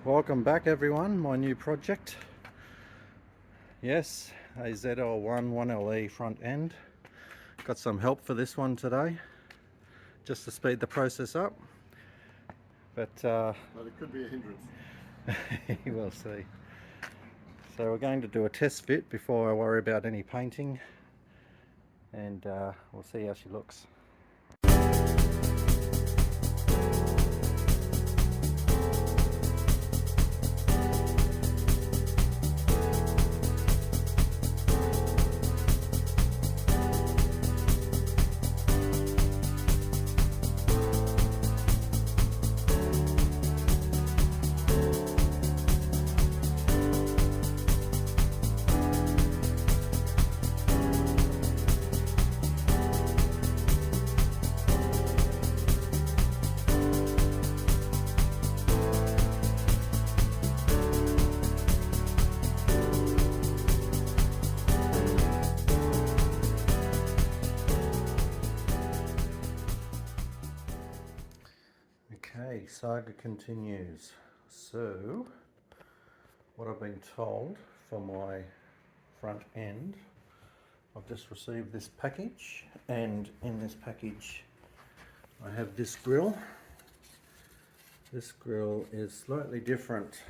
Welcome back everyone, my new project. Yes, a ZL1 1LE front end. Got some help for this one today, just to speed the process up. But it could be a hindrance. we'll see. So we're going to do a test fit before I worry about any painting, and we'll see how she looks. Okay, saga continues. So, what I've been told for my front end, I've just received this package, and in this package I have this grille. This grille is slightly different.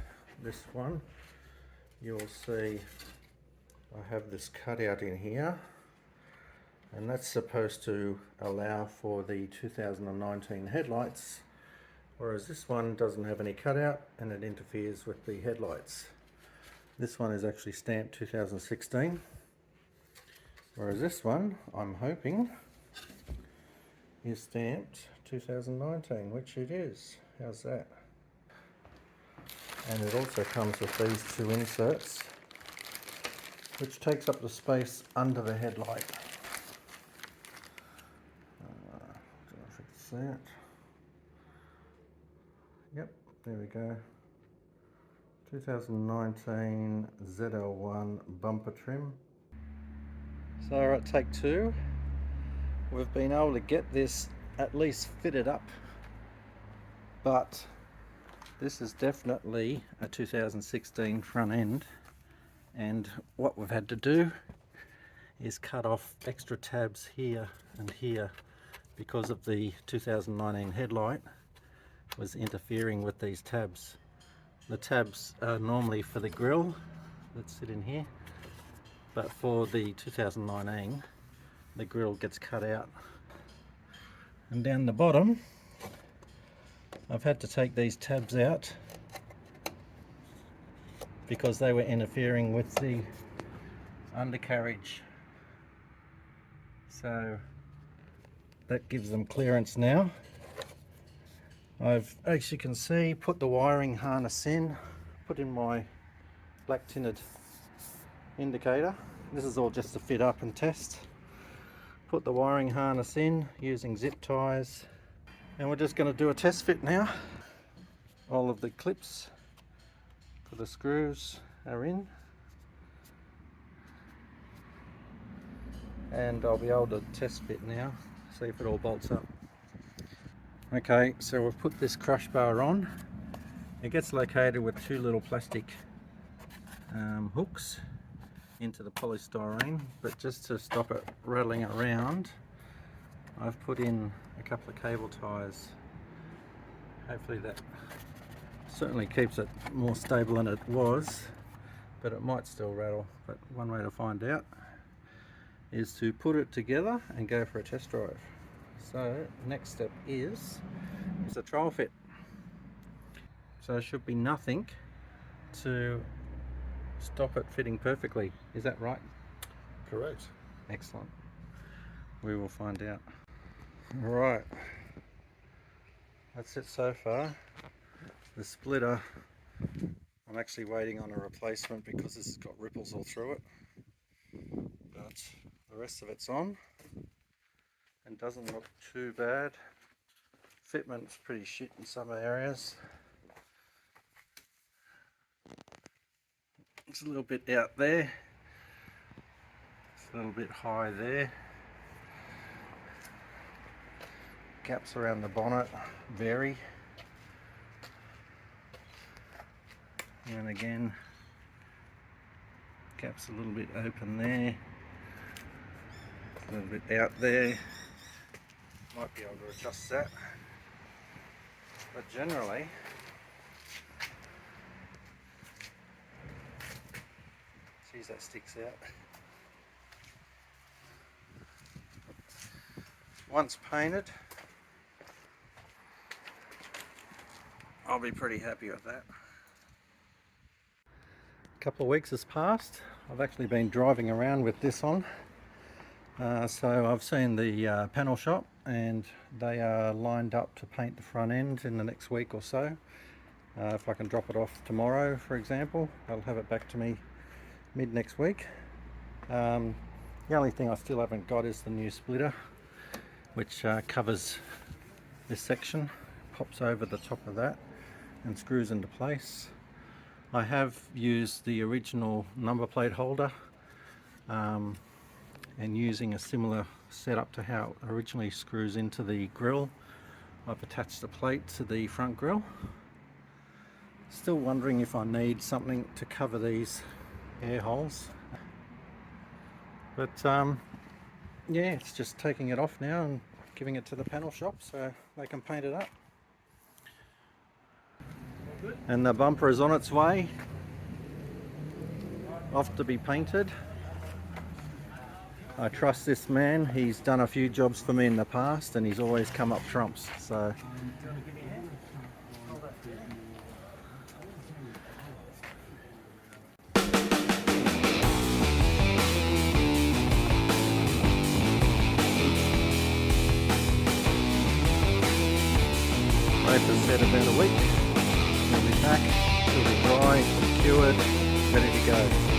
This one, you'll see I have this cutout in here, and that's supposed to allow for the 2019 headlights, whereas this one doesn't have any cutout and it interferes with the headlights. This one is actually stamped 2016, whereas this one, I'm hoping, is stamped 2019, which it is. How's that? And it also comes with these two inserts, which takes up the space under the headlight. Don't know if you can see it. Yep, there we go. 2019 ZL1 bumper trim. So we're at take two. We've been able to get this at least fitted up, but this is definitely a 2016 front end, and what we've had to do is cut off extra tabs here and here because of the 2019 headlight was interfering with these tabs. The tabs are normally for the grille that sit in here, but for the 2019 the grille gets cut out. And down the bottom I've had to take these tabs out because they were interfering with the undercarriage, so that gives them clearance now. I've, as you can see, put the wiring harness in, put in my black tinted indicator. This is all just to fit up and test. Put the wiring harness in using zip ties, and we're just going to do a test fit now. All of the clips for the screws are in, and I'll be able to test fit now, see if it all bolts up. Okay, so we've put this crush bar on. It gets located with two little plastic hooks into the polystyrene, but just to stop it rattling around, I've put in a couple of cable ties. Hopefully that certainly keeps it more stable than it was, but it might still rattle. But one way to find out is to put it together and go for a test drive. So next step is a trial fit. So there should be nothing to stop it fitting perfectly. Is that right? Correct. Excellent. We will find out. Right. That's it so far. The splitter, I'm actually waiting on a replacement because this has got ripples all through it. But the rest of it's on and doesn't look too bad. Fitment's pretty shit in some areas. It's a little bit out there. It's a little bit high there. Gaps around the bonnet vary. And again, gap's a little bit open there, a little bit out there. Might be able to adjust that, but generally geez, that sticks out. Once painted, I'll be pretty happy with that. A couple of weeks has passed. I've actually been driving around with this on. So I've seen the panel shop and they are lined up to paint the front end in the next week or so. If I can drop it off tomorrow, for example, they'll have it back to me mid next week. The only thing I still haven't got is the new splitter, which covers this section, pops over the top of that and screws into place. I have used the original number plate holder and using a similar setup to how it originally screws into the grille, I've attached a plate to the front grille. Still wondering if I need something to cover these air holes, but yeah, it's just taking it off now and giving it to the panel shop so they can paint it up. And the bumper is on its way off to be painted. I trust this man. He's done a few jobs for me in the past and he's always come up trumps, so wait for set about a week. We'll be back, it'll be dry, cured, ready to go.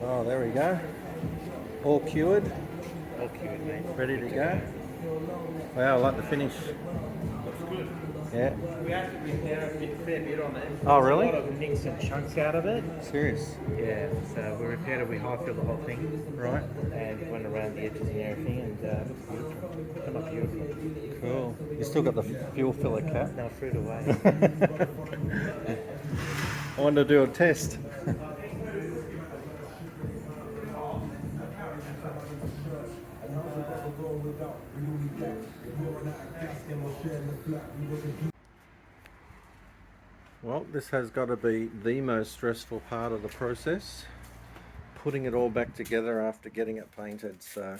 Oh, there we go. All cured. All cured, mate. Ready to go. Wow, I like the finish. Looks good. Yeah. We had to repair a fair bit on it. Oh, really? A lot of nicks and chunks out of it. Serious? Yeah, so we repaired it, we high-filled the whole thing. Right. And went around the edges and everything, and looks beautiful. Come up beautiful. Cool. You still got the fuel filler cap? Now threw it away. I want to do a test. Well, this has got to be the most stressful part of the process, putting it all back together after getting it painted. So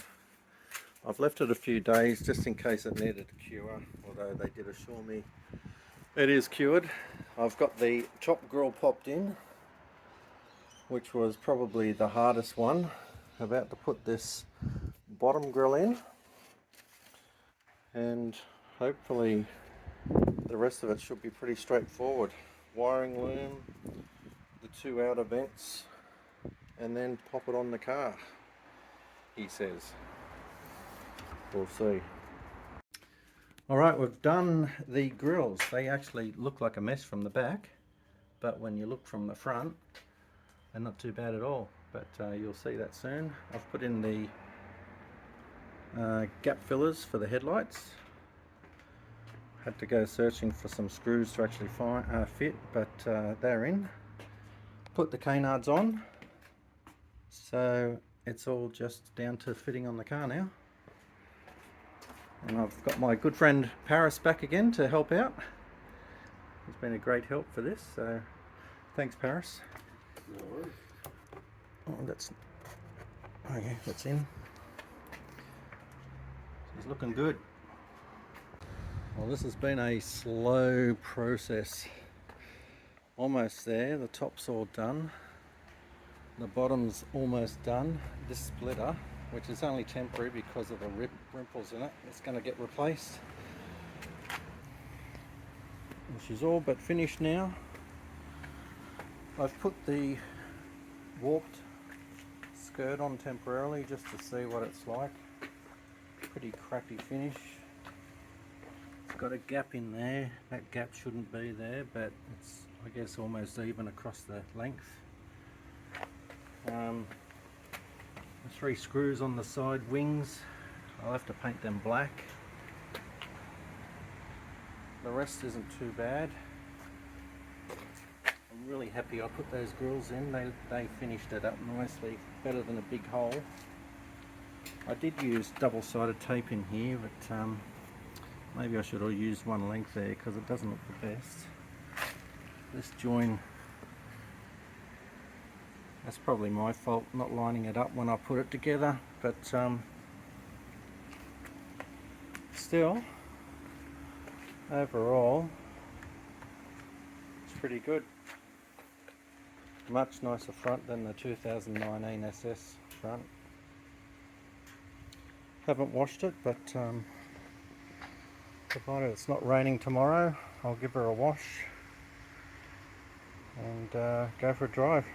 I've left it a few days just in case it needed to cure, although they did assure me it is cured. I've got the top grille popped in, which was probably the hardest one. About to put this bottom grille in, and hopefully the rest of it should be pretty straightforward. Wiring loom, the two outer vents, and then pop it on the car, he says. We'll see. Alright, we've done the grills. They actually look like a mess from the back, but when you look from the front, they're not too bad at all. But you'll see that soon. I've put in the gap fillers for the headlights. Had to go searching for some screws to actually fit, but they're in. Put the canards on, so it's all just down to fitting on the car now. And I've got my good friend Paris back again to help out. He's been a great help for this, so thanks, Paris. No worries. Oh, that's okay. That's in. He's looking good. Well, this has been a slow process. Almost there. The top's all done. The bottom's almost done. This splitter, which is only temporary because of the ripples in it, it's going to get replaced. And she's all but finished now. I've put the warped skirt on temporarily just to see what it's like. Pretty crappy finish. It's got a gap in there. That gap shouldn't be there, but it's, I guess, almost even across the length. The 3 screws on the side wings, I'll have to paint them black. The rest isn't too bad. I'm really happy I put those grills in. They finished it up nicely, better than a big hole. I did use double-sided tape in here, but maybe I should have used one length there because it doesn't look the best. This join, that's probably my fault not lining it up when I put it together, but still, overall, it's pretty good. Much nicer front than the 2019 SS front. Haven't washed it, but provided it's not raining tomorrow, I'll give her a wash and go for a drive.